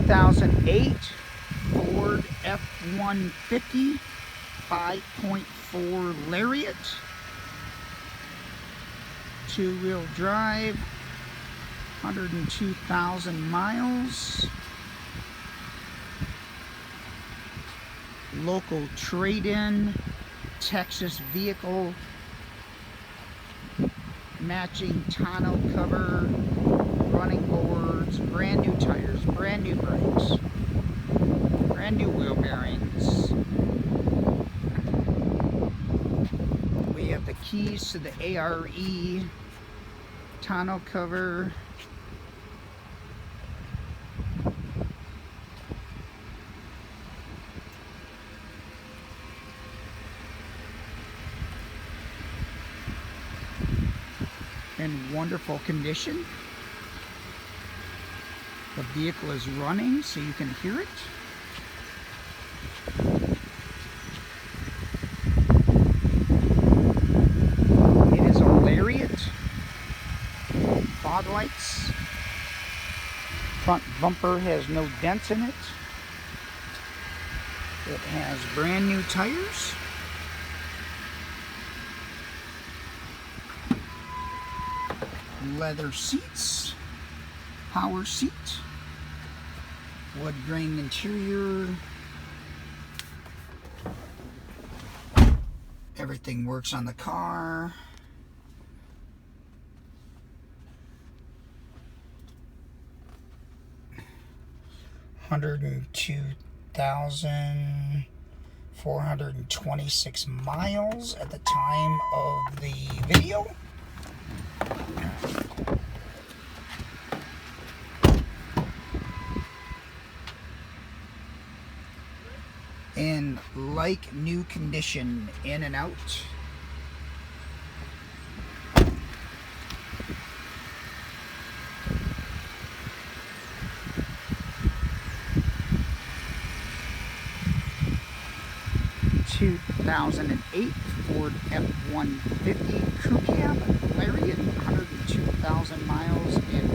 2008 Ford F-150 5.4 Lariat, two-wheel drive, 102,000 miles, local trade-in, Texas vehicle, matching tonneau cover, running boards, brand new tires, brand new brakes, brand new wheel bearings. We have the keys to the ARE tonneau cover. In wonderful condition. The vehicle is running so you can hear it. It is a Lariat. Fog lights. Front bumper has no dents in it. It has brand new tires. Leather seats, power seat, wood grain interior. Everything works on the car. $102,426 miles at the time of the video. In like new condition, in and out. (2008) Ford F-150 Crew Cab Lariat, 102,000 miles in